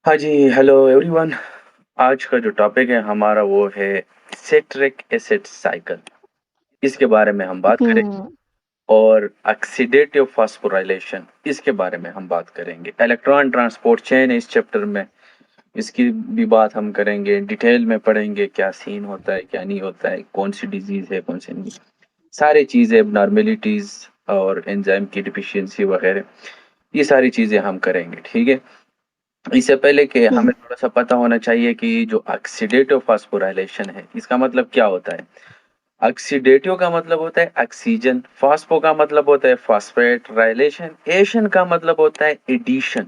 हाँ जी, hello everyone. आज का जो टॉपिक है हमारा वो है सिट्रिक एसिड साइकिल। इसके बारे में हम बात करें हुँ, और ऑक्सीडेटिव फॉस्फोराइलेशन इसके बारे में हम बात करेंगे। इलेक्ट्रॉन ट्रांसपोर्ट चेन है इस चैप्टर में, इसकी भी बात हम करेंगे। डिटेल में पढ़ेंगे क्या सीन होता है, क्या नहीं होता है, कौन सी डिजीज़ है, कौन सी नहीं। सारी चीज़ें एबनॉर्मेलिटीज़ और एंजाइम की डिफिशियंसी वगैरह, ये सारी चीज़ें हम करेंगे, ठीक है? इससे पहले कि हुँ, हमें थोड़ा-सा पता होना चाहिए कि जो ऑक्सीडेटिव फास्फोराइलेशन है, इसका मतलब क्या होता है? ऑक्सीडेटिव का मतलब होता है ऑक्सीजन, फास्फो का मतलब होता है फॉस्फेट, राइलेशन एशन का मतलब होता है एडिशन।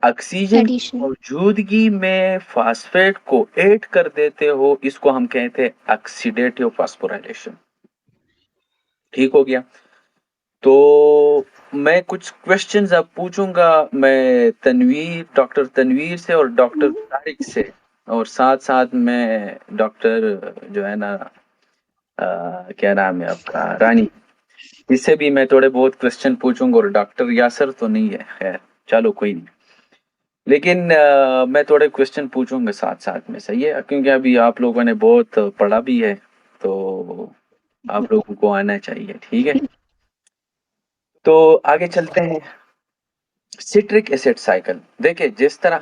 ऑक्सीजन की एडिशन। मौजूदगी में फॉस्फेट को ऐड कर देते हो, इसको हम कहते हैं ऑक्सीडेटिव फास्फोराइलेशन। ठीक हो गया? तो मैं कुछ क्वेश्चन्स अब पूछूँगा, मैं डॉक्टर तनवीर से और डॉक्टर हुँ, तारिक से, और साथ-साथ मैं डॉक्टर जो है ना क्या नाम है आपका, रानी, इससे भी मैं थोड़े बहुत क्वेश्चन पूछूँगा, और डॉक्टर यासर तो नहीं है, खैर चलो कोई नहीं। लेकिन मैं थोड़े क्वेश्चन पूछूँगा साथ-साथ में, सही है? क्योंकि अभी आप लोगों ने बहुत पढ़ा भी है, तो आप लोगों को आना चाहिए, ठीक है? तो आगे चलते हैं। सिट्रिक एसिड साइकिल, देखिए जिस तरह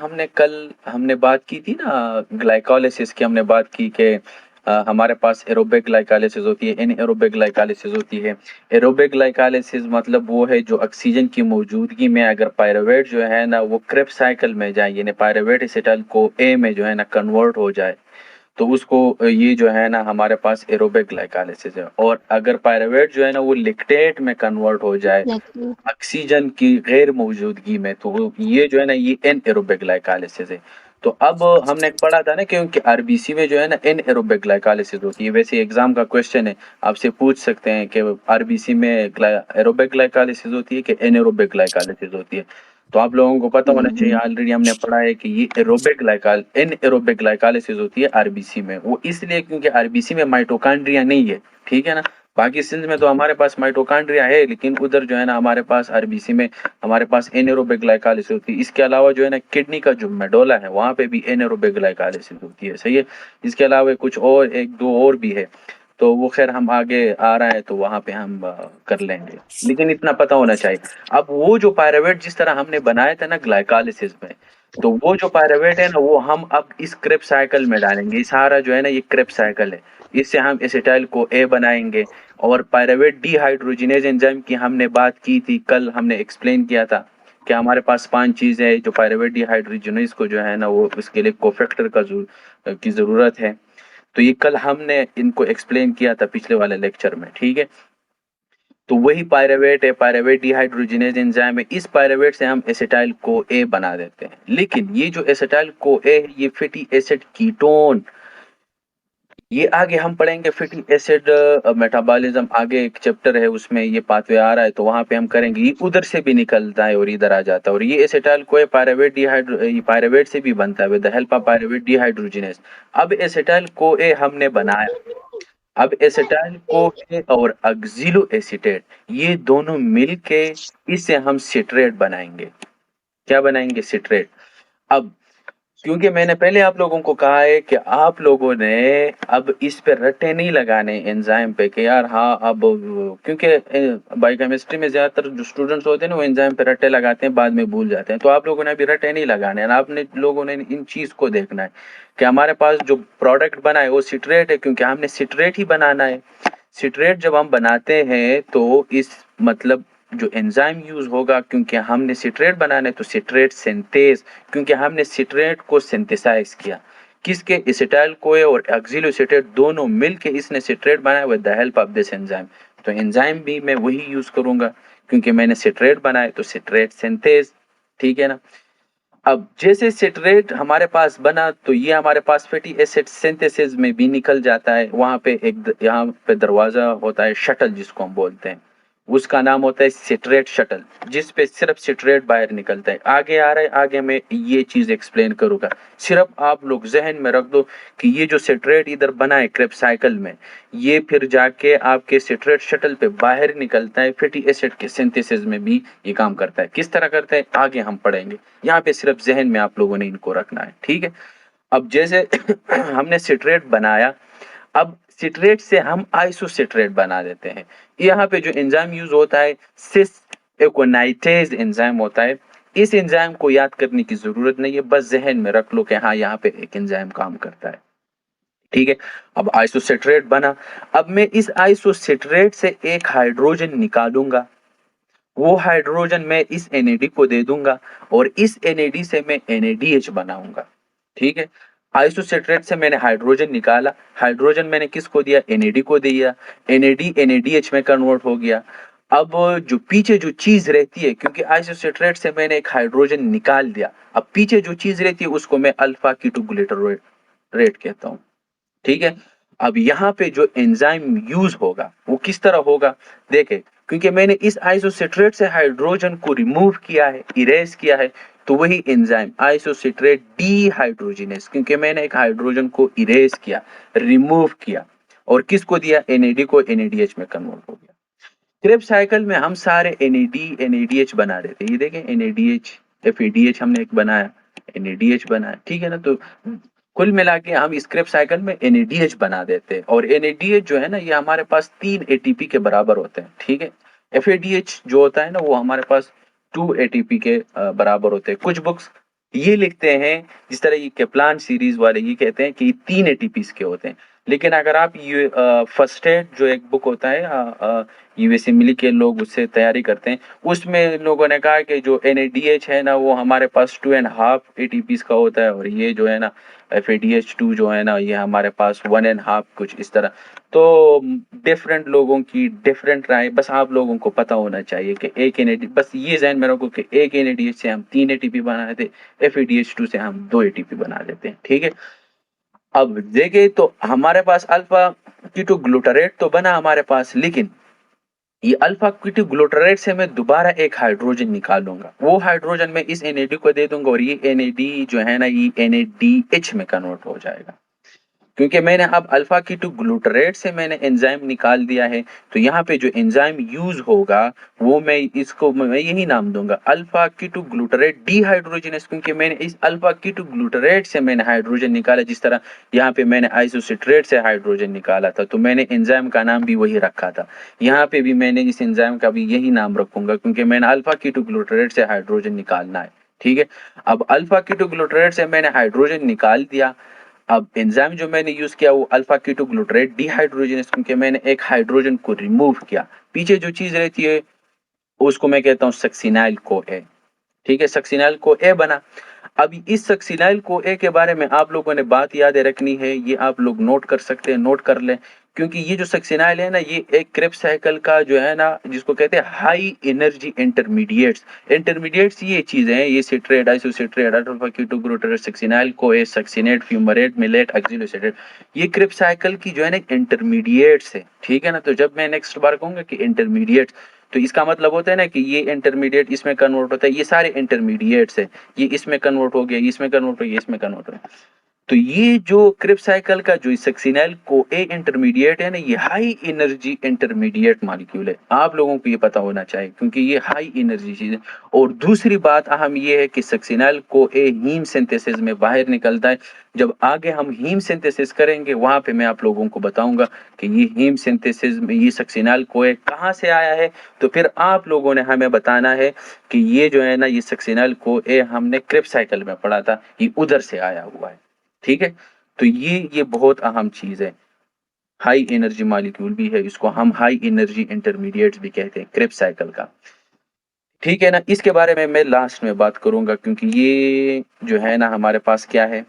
हमने बात की थी ना, ग्लाइकोलाइसिस की हमने बात की कि हमारे पास एरोबिक ग्लाइकोलाइसिस होती है, एनाएरोबिक ग्लाइकोलाइसिस होती है। एरोबिक ग्लाइकोलाइसिस मतलब वो है जो ऑक्सीजन की मौजूदगी में अगर पायरुवेट जो है ना वो क्रेब्स साइकिल में जाए, यानी पायरुवेट एसिटाइल को ए में जो है ना कन्वर्ट हो जाए, तो उसको ये जो है ना हमारे पास एरोबिक ग्लाइकोलाइसिस है। और अगर पायरुवेट जो है ना वो लिक्टेट में कन्वर्ट हो जाए एग्ज़ैक्टली। ऑक्सीजन की गैर मौजूदगी में, तो ये जो है ना ये एनएरोबिक ग्लाइकोलाइसिस है। तो अब हमने पढ़ा था ना, क्योंकि आरबीसी में जो है ना एनएरोबिक ग्लाइकोलाइसिस होती है। वैसे एग्जाम का क्वेश्चन है, आपसे पूछ सकते हैं कि आरबीसी में एरोबिक ग्लाइकोलाइसिस होती है कि एनएरोबिक ग्लाइकोलाइसिस होती है। तो आप लोगों को पता होना चाहिए, हुँ, ऑलरेडी हमने पढ़ा है कि ये एनएरोबिक ग्लाइकोलाइसिस होती है आरबीसी में। वो इसलिए क्योंकि आरबीसी में माइटोकॉन्ड्रिया नहीं है, ठीक है ना? बाकी सेल्स में तो हमारे पास माइटोकॉन्ड्रिया है, लेकिन उधर जो है ना हमारे पास आरबीसी में हमारे पास एनारोबिक ग्लाइकोलाइसिस होती है। इसके अलावा जो है ना किडनी का जो मेडोला है वहाँ पे भी एनारोबिक ग्लाइकोलाइसिस होती है, सही है? इसके अलावा कुछ और एक दो और भी है, तो वो खैर हम आगे आ रहा है तो वहाँ पे हम कर लेंगे, लेकिन इतना पता होना चाहिए। अब वो जो पायरुवेट जिस तरह हमने बनाया था ना ग्लाइकोलाइसिस में, तो वो जो पायरुवेट है ना वो हम अब इस क्रेब्स साइकिल में डालेंगे। ये सारा जो है ना ये क्रेब्स साइकिल है, इससे हम एसिटाइल को ए बनाएंगे। और पायरुवेट डिहाइड्रोजिनेज एंजाइम की हमने बात की थी, कल हमने एक्सप्लेन किया था कि हमारे पास 5 चीज़ें हैं जो पायरुवेट डिहाइड्रोजिनेज को जो है ना वो उसके लिए कोफैक्टर की ज़रूरत है। तो ये कल हमने इनको एक्सप्लेन किया था पिछले वाले लेक्चर में, ठीक है? तो वही पायरुवेट है, पायरुवेट डिहाइड्रोजिनेज एंजाइम है। इस पायरुवेट से हम एसिटाइल को ए बना देते हैं। लेकिन ये जो एसिटाइल को ए है ये फैटी एसिड कीटोन, ये आगे हम पढ़ेंगे। फैटी एसिड मेटाबॉलिज्म आगे एक चैप्टर है उसमें ये पाथवे आ रहा है, तो वहां पे हम करेंगे। ये उधर से भी निकलता है और इधर आ जाता है, और ये एसिटाइल को पायरुवेट से भी बनता है with the help of pyruvate dehydrogenase. अब एसिटाइल को ए हमने बनाया। अब एसिटाइल को ए और ऑक्सिलो एसीटेट ये दोनों मिलके इससे हम सिट्रेट बनाएंगे। क्या बनाएंगे? सिट्रेट। अब क्योंकि मैंने पहले आप लोगों को कहा है कि आप लोगों ने अब इस पे रट्टे नहीं लगाने एंजाइम पे कि यार हाँ अब, क्योंकि बायोकेमिस्ट्री में ज्यादातर जो स्टूडेंट्स होते हैं ना वो एंजाइम पे रट्टे लगाते हैं, बाद में भूल जाते हैं। तो आप लोगों ने अभी रट्टे नहीं लगाने हैं, आपने लोगों ने इन चीज को देखना है कि हमारे पास जो प्रोडक्ट बना है वो सिट्रेट है, क्योंकि हमने सिट्रेट ही बनाना है। सिट्रेट जब हम बनाते हैं तो इस मतलब जो एंजाइम यूज होगा, क्योंकि हमने सिट्रेट बनाना है तो सिट्रेट सिंथेज, क्योंकि हमने सिट्रेट को सिंथेसाइज किया किसके? एसिटाइल कोए और ऑक्सिलोएसिटेट दोनों मिलके इसने सिट्रेट बनाया with the help of this enzyme. तो एंजाइम भी मैं वही यूज करूंगा, क्योंकि मैंने सिट्रेट बनाया तो सिट्रेट सिंथेज, ठीक है ना? अब जैसे सिट्रेट हमारे पास बना तो ये हमारे पास फैटी एसिड सिंथेसिस में भी निकल जाता है। वहां पे यहाँ पे दरवाजा होता है शटल जिसको हम बोलते हैं, उसका नाम होता है सिट्रेट शटल, जिस पे सिर्फ सिट्रेट बाहर निकलता है। आगे आ रहा है, आगे मैं ये चीज एक्सप्लेन करूंगा। सिर्फ आप लोग जहन में रख दो कि ये जो सिट्रेट इधर बना है क्रेब्स साइकिल में, ये फिर जाके आपके सिट्रेट शटल पे बाहर निकलता है, फैटी एसिड के सिंथेसिस में भी ये काम करता है। किस तरह करता है आगे हम पढ़ेंगे, यहाँ पे सिर्फ जहन में आप लोगों ने इनको रखना है, ठीक है। अब जैसे हमने सिट्रेट बनाया, अब सिट्रेट से हम आइसोसिट्रेट बना देते हैं। यहाँ पे जो एंजाइम यूज होता है सिस एकोनाइटेज एंजाइम होता है। इस एंजाइम को याद करने की जरूरत नहीं है, बस जहन में रख लो कि हाँ यहाँ पे एक एंजाइम काम करता है, ठीक है। अब आइसोसिट्रेट बना, अब मैं इस आइसोसिट्रेट से एक हाइड्रोजन निकालूंगा, वो हाइड्रोजन मैं इस NAD को दे दूंगा और इस NAD से मैं NADH बनाऊंगा, ठीक है। आइसोसिट्रेट से मैंने हाइड्रोजन निकाला, हाइड्रोजन मैंने किसको दिया, NAD को दिया, NAD NADH में कन्वर्ट हो गया। अब जो पीछे जो चीज रहती है, क्योंकि आइसोसिट्रेट से मैंने एक हाइड्रोजन निकाल दिया, अब पीछे जो चीज रहती है उसको मैं अल्फा कीटोग्लूटारेट कहता हूँ, ठीक है। अब यहाँ पे जो एंजाइम यूज होगा वो किस तरह होगा, देखे, क्योंकि मैंने इस आइसोसिट्रेट से हाइड्रोजन को रिमूव किया है, इरेज किया है, तो वही एंजाइम आइसोसिट्रेट डीहाइड्रोजिनेस, क्योंकि मैंने एक हाइड्रोजन को इरेज किया, रिमूव किया और किसको दिया, NAD को, NADH में कन्वर्ट हो गया। क्रेब्स साइकिल में हम सारे NAD NADH बना रहे थे, ये देखें NADH FADH हमने एक बनाया, NADH बनाया, ठीक है ना। तो कुल मिला के हम स्क्रेप साइकिल में NADH बना देते हैं, और NADH जो है ना ये हमारे पास 3 ATP के बराबर होते हैं, ठीक है। FADH जो होता है ना वो हमारे पास 2 ATP के बराबर होते हैं। कुछ बुक्स ये लिखते हैं, जिस तरह ये केप्लान सीरीज वाले ये कहते हैं कि 3 ATP के होते हैं, लेकिन अगर आप ये फर्स्ट एड जो एक बुक होता है यूएसए मिली के लोग उससे तैयारी करते हैं, उसमें लोगों ने कहा कि जो NADH है ना वो हमारे पास 2.5 ATP का होता है, और ये जो है ना FADH2 जो है ना ये हमारे पास 1.5, कुछ इस तरह। तो डिफरेंट लोगों की डिफरेंट राय, बस आप लोगों को पता होना चाहिए कि एक NAD, बस ये ज़हन में रखो कि एक NADH से हम 3 ATP बना देते, FADH2 से हम 2 ATP बना देते हैं, ठीक है। अब देखे तो हमारे पास अल्फा कीटोग्लूटारेट तो बना हमारे पास, लेकिन ये अल्फा कीटोग्लूटारेट से मैं दोबारा एक हाइड्रोजन निकालूंगा, वो हाइड्रोजन मैं इस NAD को दे दूंगा और ये NAD जो है ना ये NADH में कन्वर्ट हो जाएगा, क्योंकि मैंने अब अल्फा कीटोग्लूटारेट से मैंने एंजाइम निकाल दिया है। तो यहाँ पे जो एंजाइम यूज होगा वो मैं इसको मैं यही नाम दूंगा अल्फा कीटोग्लूटारेट डीहाइड्रोजिनेस, क्योंकि मैंने इस अल्फा कीटोग्लूटारेट से मैंने हाइड्रोजन निकाला, जिस तरह यहाँ पे मैंने आइसोसिट्रेट से हाइड्रोजन निकाला था, तो मैंने एंजाइम का नाम भी वही रखा था। यहाँ पे भी मैंने इस एंजाइम का भी यही नाम रखूंगा, क्योंकि मैंने अल्फा कीटोग्लूटारेट से हाइड्रोजन निकालना है, ठीक है। अब अल्फा कीटोग्लूटारेट से मैंने हाइड्रोजन निकाल दिया, अब एंजाइम जो मैंने यूज किया वो अल्फा कीटोग्लूटारेट डीहाइड्रोजनेस, क्योंकि मैंने एक हाइड्रोजन को रिमूव किया, पीछे जो चीज रहती है उसको मैं कहता हूँ सक्सिनाइल को ए, ठीक है, सक्सिनाइल को ए बना। अब इस सक्सिनाइल को ए के बारे में आप लोगों ने बात याद रखनी है, ये आप लोग नोट कर सकते हैं, नोट कर लें, क्योंकि ये जो सक्सिनाइल है ना ये एक क्रेब्स साइकिल का जो है ना जिसको कहते हैं हाई एनर्जी इंटरमीडिएट्स, इंटरमीडिएट्स ये चीजें हैं, ये citrate isocitrate alpha ketoglutarate succinyl को ए सक्सिनेट फ्यूमरेट मिलेट ऑक्सिलोसिट्रेट, ये क्रेब्स साइकिल की जो है ना इंटरमीडिएट्स है, ठीक है ना। तो जब मैं नेक्स्ट बार कहूंगा कि इंटरमीडिएट्स, तो इसका मतलब होता है ना कि ये इंटरमीडिएट इसमें कन्वर्ट होता है, ये सारे इंटरमीडिएट्स है, ये इसमें कन्वर्ट हो गया, इसमें कन्वर्ट हो गया, इसमें कन्वर्ट हो गया। तो ये जो क्रिप्स साइकिल का जो सक्सिनाइल को ए इंटरमीडिएट है ना ये हाई एनर्जी इंटरमीडिएट मॉलिक्यूल है, आप लोगों को ये पता होना चाहिए क्योंकि ये हाई एनर्जी चीज है। और दूसरी बात अहम ये है कि सक्सिनाइल को ए हीम सिंथेसिस में बाहर निकलता है, जब आगे हम हीम सिंथेसिस करेंगे वहां पे मैं आप लोगों को बताऊंगा कि ये हीम सिंथेसिस में ये सक्सिनाइल को ए कहाँ से आया है, तो फिर आप लोगों ने हमें बताना है कि ये जो है ना ये सक्सिनाइल को ए हमने क्रिप्स साइकिल में पढ़ा था, ये उधर से आया हुआ है, ठीक है। तो ये बहुत अहम चीज है, हाई एनर्जी मॉलिक्यूल भी है, इसको हम हाई एनर्जी इंटरमीडिएट्स भी कहते हैं क्रेब्स साइकिल का, ठीक है ना। इसके बारे में मैं लास्ट में बात करूंगा, क्योंकि ये जो है ना हमारे पास क्या है,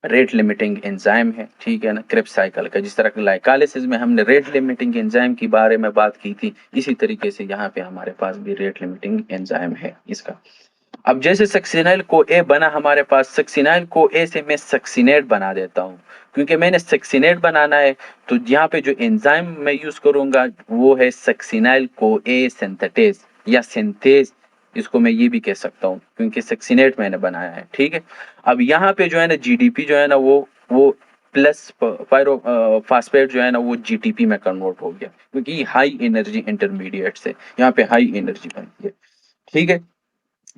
रेट लिमिटिंग एंजाइम है, ठीक है ना, क्रेब्स साइकिल का। जिस तरह ग्लाइकोलाइसिस में हमने रेट लिमिटिंग एंजाइम के बारे में बात की थी, इसी तरीके से यहाँ पे हमारे पास भी रेट लिमिटिंग एंजाइम है इसका। अब जैसे सक्सिनाइल को ए बना हमारे पास, सक्सिनाइल को ए से मैं सक्सिनेट बना देता हूँ, क्योंकि मैंने सक्सिनेट बनाना है तो यहाँ पे जो एंजाइम मैं यूज करूंगा वो है सक्सिनाइल को ए सिंथेटेज या सिंथेज, इसको मैं ये भी कह सकता हूँ क्योंकि सक्सिनेट मैंने बनाया है। ठीक है, अब यहाँ पे जो है ना जीडीपी जो है ना वो प्लस पायरो फास्फेट जो है ना वो जीटीपी में कन्वर्ट हो गया, क्योंकि हाई एनर्जी इंटरमीडिएट से यहाँ पे हाई एनर्जी बनती है। ठीक है,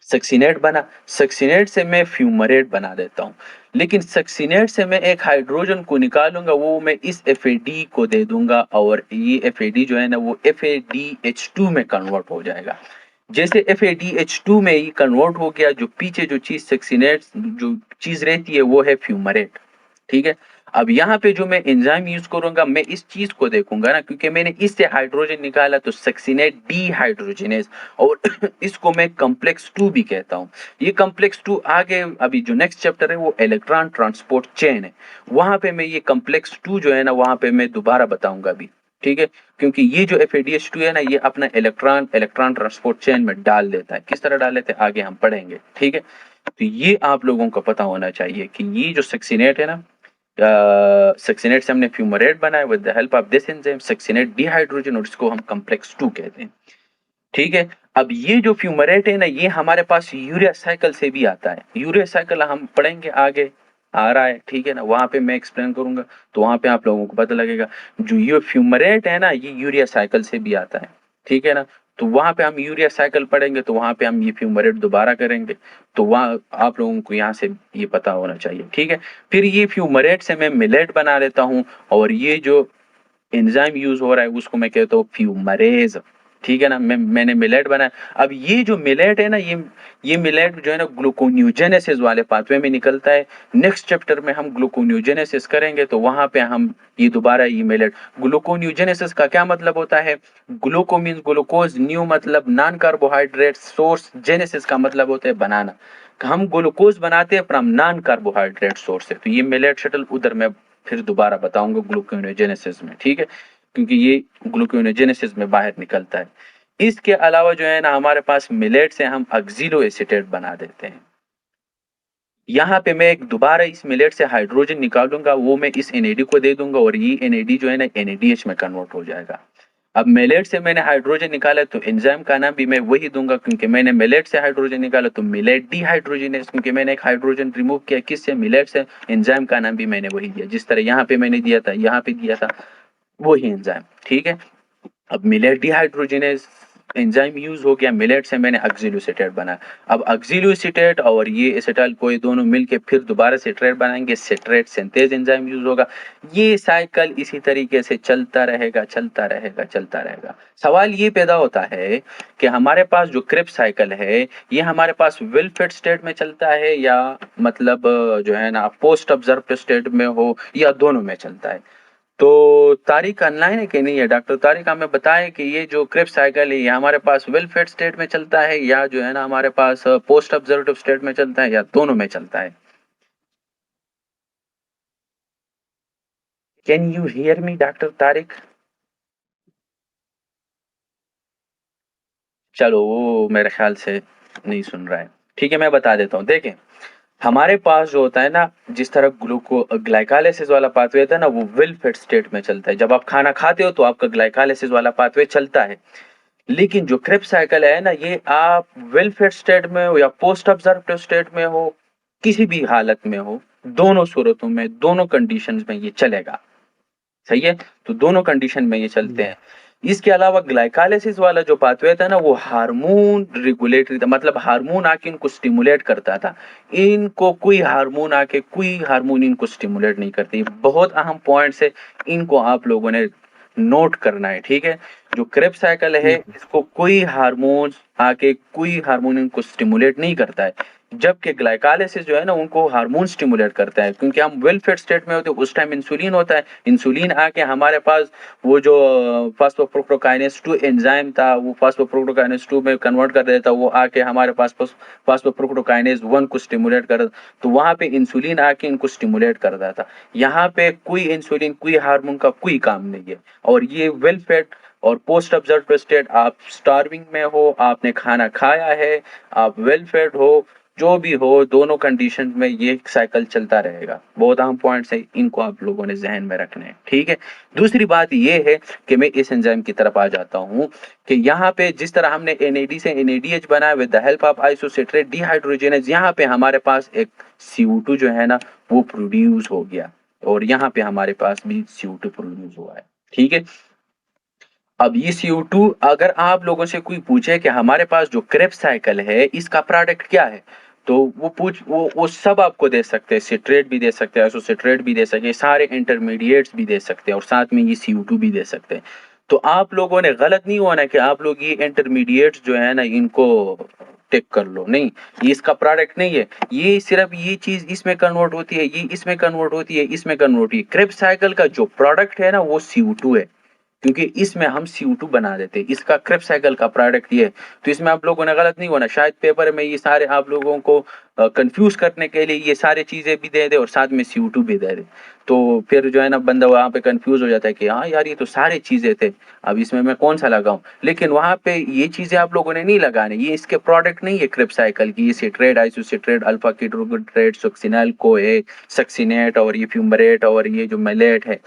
सक्सिनेट बना, सक्सिनेट से मैं फ्यूमरेट बना देता हूँ, लेकिन सक्सिनेट से मैं एक हाइड्रोजन को निकालूंगा, वो मैं इस FAD को दे दूंगा और ये FAD जो है ना वो FADH2 में कन्वर्ट हो जाएगा। जैसे FADH2 में ये कन्वर्ट हो गया, जो पीछे जो चीज सक्सिनेट जो चीज रहती है वो है फ्यूमरेट। ठीक है, अब यहाँ पे जो मैं एंजाइम यूज करूंगा मैं इस चीज को देखूंगा ना, क्योंकि मैंने इससे हाइड्रोजन निकाला तो सक्सिनेट डीहाइड्रोजिनेज, और इसको मैं कॉम्प्लेक्स 2 भी कहता हूँ। ये कॉम्प्लेक्स 2 आगे अभी जो नेक्स्ट चैप्टर है वो इलेक्ट्रॉन ट्रांसपोर्ट चेन है, वहां पे मैं ये कॉम्प्लेक्स 2 जो है ना वहां पे मैं दोबारा बताऊंगा अभी। ठीक है, क्योंकि ये जो FADH2 है ना ये अपना इलेक्ट्रॉन इलेक्ट्रॉन ट्रांसपोर्ट चेन में डाल देता है, किस तरह डाल देते हैं आगे हम पढ़ेंगे। ठीक है, तो ये आप लोगों को पता होना चाहिए कि ये जो सक्सिनेट है ना, सक्सिनेट से हमने फ्यूमरेट बनाया with the help of this enzyme succinate dehydrogen, और इसको हम कॉम्प्लेक्स 2 कहते हैं। ठीक है, अब ये जो फ्यूमरेट है ना ये हमारे पास यूरिया साइकिल से भी आता है, यूरिया साइकिल हम पढ़ेंगे आगे आ रहा है। ठीक है ना, वहां पे मैं एक्सप्लेन करूंगा तो वहां पे आप लोगों को पता लगेगा। जो ये फ्यूमरेट है ना ये यूरिया साइकिल से भी आता है। ठीक है ना, तो वहां पे हम यूरिया साइकिल पढ़ेंगे तो वहां पे हम ये फ्यूमरेट दोबारा करेंगे, तो वहां आप लोगों को यहाँ से ये पता होना चाहिए। ठीक है, फिर ये फ्यूमरेट से मैं मिलेट बना लेता हूँ, और ये जो एंजाइम यूज हो रहा है उसको मैं कहता हूँ फ्यूमरेज। ठीक है ना, मैंने मिलेट बनाया। अब ये जो मिलेट है ना ये मिलेट जो है ना ग्लूकोन्यूजेनेसिस वाले पाथवे में निकलता है। नेक्स्ट चैप्टर में हम ग्लूकोन्यूजेनेसिस करेंगे तो वहां पे हम ये दोबारा ये मिलेट, ग्लूकोन्यूजेनेसिस का क्या मतलब होता है, ग्लूको मीन्स ग्लूकोज, न्यू मतलब नॉन कार्बोहाइड्रेट, सोर्स, जेनेसिस का मतलब होता है बनाना, हम ग्लूकोज बनाते हैं फ्रॉम नॉन कार्बोहाइड्रेट सोर्स से। तो ये मिलेट शटल उधर मैं फिर दोबारा बताऊंगा ग्लूकोनेजेनेसिस में। ठीक है, क्योंकि ये ग्लूकोनेजेनेसिस में बाहर निकलता है। इसके अलावा जो है ना हमारे पास मिलेट से हम ऑक्सिलो एसीटेट बना देते हैं। यहाँ पे मैं एक दोबारा इस मिलेट से हाइड्रोजन निकालूंगा, वो मैं इस NAD को दे दूंगा और ये NAD जो है ना NADH में कन्वर्ट हो जाएगा। अब मिलेट से मैंने हाइड्रोजन निकाला तो एंजाइम का नाम भी मैं वही दूंगा, क्योंकि मैंने मिलेट से हाइड्रोजन निकाला तो मिलेट डिहाइड्रोजिनेज, क्योंकि मैंने एक हाइड्रोजन रिमूव किया किससे, मिलेट से। एंजाइम का नाम भी मैंने वही दिया, जिस तरह यहाँ पे मैंने दिया था यहाँ पे दिया था वही एंजाइम। ठीक है, अब मिलेट डिहाइड्रोजिनेज एंजाइम यूज हो गया, मिलेट से मैंने ऑक्सिलोएसीटेट बनाया। अब ऑक्सिलोएसीटेट और ये एसिटाइल को ये दोनों मिलके फिर दोबारा सिट्रेट बनाएंगे, सिट्रेट सिंथेज एंजाइम यूज होगा। ये साइकिल इसी तरीके से चलता रहेगा चलता रहेगा चलता रहेगा। सवाल ये पैदा होता है कि हमारे पास जो क्रेब्स साइकिल है ये हमारे पास वेल फिट स्टेट में चलता है या मतलब जो है ना पोस्ट ऑब्जर्व स्टेट में हो, या दोनों में चलता है। तो तारिक ऑनलाइन है कि नहीं है, डॉक्टर तारिक हमें बताएं कि ये जो क्रेब्स साइकिल है ये हमारे पास वेल फेड स्टेट में चलता है या जो है ना हमारे पास पोस्ट ऑब्जर्वेटिव स्टेट में चलता है या दोनों में चलता है। Can you hear me doctor Tariq? चलो वो मेरे ख्याल से नहीं सुन रहा है। ठीक है, मैं बता देता हूँ। देखें, हमारे पास जो होता है ना, जिस तरह ग्लूको ग्लाइकालिसिस वाला पाथवे था ना वो वेल फेड स्टेट में चलता है, जब आप खाना खाते हो तो आपका ग्लाइकालिसिस वाला पाथवे चलता है। लेकिन जो क्रेब्स साइकिल है ना ये आप वेल फेड स्टेट में हो या पोस्ट ऑब्जर्वेटिव स्टेट में हो, किसी भी हालत में हो, दोनों सूरतों में दोनों कंडीशंस में ये चलेगा। सही है, तो दोनों कंडीशन में ये चलते हैं। इसके अलावा ग्लाइकालिसिस वाला जो पाथवे था ना वो हार्मोन रेगुलेटरी था, मतलब हार्मोन आके इनको स्टिमुलेट करता था। इनको कोई हार्मोन आके कोई हार्मोन इनको स्टिमुलेट नहीं करती। बहुत अहम पॉइंट्स है, इनको आप लोगों ने नोट करना है। ठीक है, जो क्रेब साइकिल है इसको कोई हार्मोन आके कोई हार्मोन इनको स्टिमुलेट नहीं करता है, जबकि ग्लाइकालिसिस जो है ना उनको हार्मोन स्टिमुलेट करता है, क्योंकि हम वेल फेड स्टेट में होते हैं उस टाइम इंसुलिन होता है, इंसुलिन आके हमारे पास वो जो फास्फोप्रोटोकाइनेज 2 एंजाइम था वो फास्फोप्रोटोकाइनेज 2 में कन्वर्ट कर देता, वो आके हमारे पास फास्फोप्रोटोकाइनेज 1 को स्टिमुलेट कर, तो वहां पे इंसुलिन आके इनको स्टिमुलेट करता था। यहाँ पे कोई इंसुलिन कोई हार्मोन का कोई काम नहीं है, और ये वेल फेड और पोस्ट ऑब्जर्व स्टेट आप स्टार्विंग में हो, आपने खाना खाया है, आप वेल फेड हो, जो भी हो, दोनों कंडीशन में ये साइकिल चलता रहेगा। बहुत अहम पॉइंट्स है, इनको आप लोगों ने जहन में रखने हैं, ठीक है। दूसरी बात ये है कि मैं इस एंजाइम की तरफ आ जाता हूँ कि यहाँ पे जिस तरह हमने NAD से NADH बनाया with the help of isocitrate dehydrogenase, यहाँ पे हमारे पास एक CO2 जो है ना वो प्रोड्यूस हो गया, और यहाँ पे हमारे पास भी CO2 प्रोड्यूस हुआ है, ठीक है। अब ये CO2 अगर आप लोगों से कोई पूछे कि हमारे पास जो क्रेब्स साइकिल है इसका प्रोडक्ट क्या है, तो वो सब आपको दे सकते हैं, सिट्रेट भी दे सकते हैं, आइसोसिट्रेट भी दे सकते हैं, सारे इंटरमीडिएट्स भी दे सकते हैं, और साथ में ये CO2 भी दे सकते हैं। तो आप लोगों ने गलत नहीं होना कि आप लोग ये इंटरमीडिएट्स जो है ना इनको टेक कर लो, नहीं, ये इसका प्रोडक्ट नहीं है। ये सिर्फ ये चीज इसमें कन्वर्ट होती है, ये इसमें कन्वर्ट होती है, इसमें कन्वर्ट होती है। क्रेब्स साइकिल का जो प्रोडक्ट है ना वो CO2 है, क्योंकि इसमें हम CO2 बना देते हैं, इसका क्रेब्स साइकिल का प्रोडक्ट ये है। तो इसमें आप लोगों ने गलत नहीं होना, शायद पेपर में ये सारे आप लोगों को कंफ्यूज करने के लिए ये सारे चीजें भी दे दे और साथ में CO2 भी दे दे, तो फिर जो है ना बंदा वहां पे कंफ्यूज हो जाता है कि हाँ यार ये तो सारे चीजें थे, अब इसमें मैं कौन सा लगाऊं। लेकिन वहां पे ये चीजें आप लोगों ने नहीं लगाने, ये इसके प्रोडक्ट नहीं है क्रेब्स साइकिल की। ये citrate, isocitrate, alpha ketoglutarate, succinyl कोए, सक्सिनेट और ये फ्यूमरेट और ये जो मेलेट है,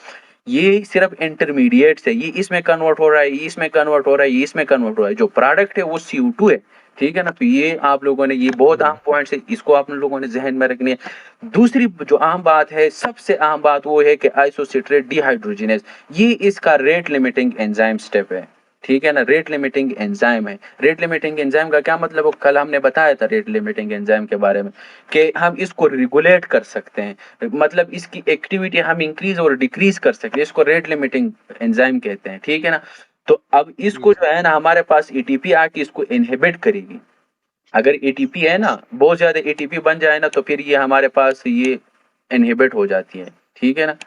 ये सिर्फ इंटरमीडिएट्स है। ये इसमें कन्वर्ट हो रहा है, ये इसमें कन्वर्ट हो रहा है, ये इसमें कन्वर्ट हो रहा है, जो प्रोडक्ट है वो CO2 है, ठीक है ना। तो ये आप लोगों ने, ये बहुत अहम पॉइंट्स है, इसको आप लोगों ने जहन में रखनी है। दूसरी जो अहम बात है, सबसे अहम बात वो है कि आइसोसिट्रेट डिहाइड्रोजिनेज, ये इसका रेट लिमिटिंग एंजाइम स्टेप है, ठीक है ना। रेट लिमिटिंग एंजाइम है। रेट लिमिटिंग एंजाइम का क्या मतलब है, कल हमने बताया था रेट लिमिटिंग एंजाइम के बारे में, कि हम इसको रेगुलेट कर सकते हैं, मतलब इसकी एक्टिविटी हम इंक्रीज और डिक्रीज कर सकते हैं, इसको रेट लिमिटिंग एंजाइम कहते हैं, ठीक है ना। तो अब इसको जो है ना हमारे पास ATP आके इसको इनहिबिट करेगी। अगर ATP है ना, बहुत ज्यादा ATP बन जाए ना, तो फिर ये हमारे पास ये इनहिबिट हो जाती है, ठीक है ना।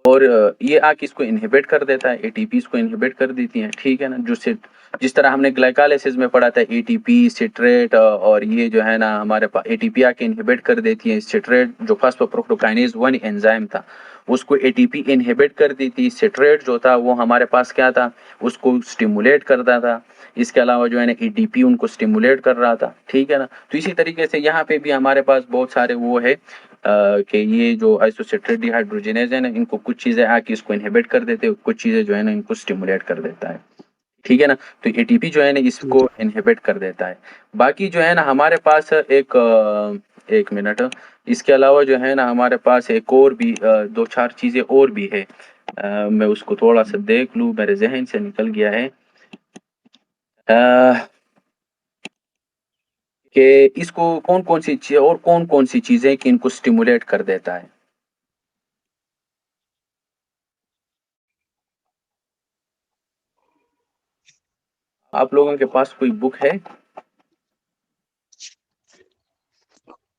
और ये आके इसको इनहिबिट कर देता है, ATP इसको इनहिबिट कर देती है, ठीक है ना। जो जिस तरह हमने ग्लाइकोलाइसिस में पढ़ा था, ATP, सिट्रेट और ये जो है ना हमारे पास ATP आके इनहिबिट कर देती है। सिट्रेट जो फॉस्फोप्रोटोकाइनेज 1 एंजाइम था उसको ATP इनहिबिट कर दी थी। सिट्रेट जो था वो हमारे पास क्या था, उसको स्टिमुलेट करता था। इसके अलावा जो है ना ATP उनको स्टिमुलेट कर रहा था, ठीक है ना। तो इसी तरीके से यहाँ पे भी हमारे पास बहुत सारे वो है कि ये जो आइसोसिट्रेट डिहाइड्रोजिनेज है ना, इनको कुछ चीजें आके इसको इनहिबिट कर देते हैं, कुछ चीजें जो है ना इनको स्टिमुलेट कर देता है, ठीक है ना। तो ATP जो है ना इसको इनहिबिट कर देता है। बाकी जो है ना हमारे पास एक मिनट, इसके अलावा जो है ना हमारे पास एक और भी दो चार चीजें और भी है। मैं उसको थोड़ा सा देख लूं, मेरे जहन से निकल गया है कि इसको कौन कौन सी चीज और कौन कौन सी चीजें कि इनको स्टिमुलेट कर देता है। आप लोगों के पास कोई बुक है?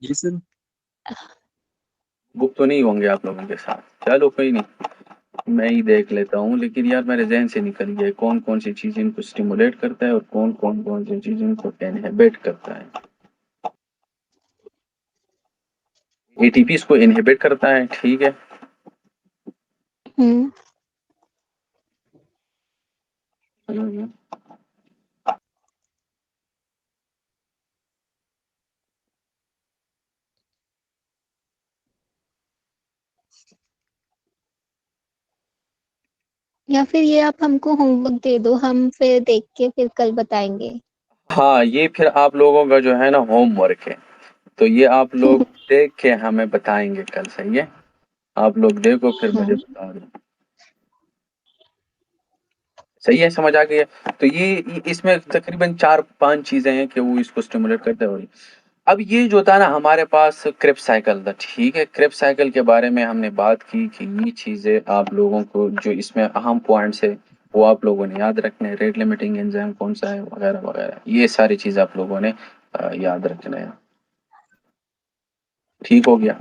जी सर। बुक तो नहीं होंगे आप लोगों के साथ, चलो कोई नहीं, मैं ही देख लेता हूँ। लेकिन यार मेरे जहन से निकल गया कौन कौन सी चीज इनको स्टिमुलेट करता है और कौन सी चीज इनको इनहिबिट करता है। ATP इसको इनहिबिट करता है, ठीक है। हम्म। हम्म। या फिर ये आप हमको होमवर्क दे दो, हम फिर देख के फिर कल बताएंगे। हाँ, ये फिर आप लोगों का जो है ना होमवर्क है, तो ये आप लोग देख के हमें बताएंगे कल, सही है। आप लोग देखो फिर मुझे हाँ। बता दो, सही है, समझ आ गया। तो ये इसमें तकरीबन 4-5 चीजें हैं कि वो इसको स्टिमुलेट करते हैं। और अब ये जो था ना हमारे पास क्रेब्स साइकिल था, ठीक है। क्रेब्स साइकिल के बारे में हमने बात की कि ये चीजें आप लोगों को जो इसमें अहम पॉइंट्स है वो आप लोगों ने याद रखने हैं। रेट लिमिटिंग एंजाइम कौन सा है वगैरह वगैरह, ये सारी चीज आप लोगों ने याद रखना है, ठीक हो गया।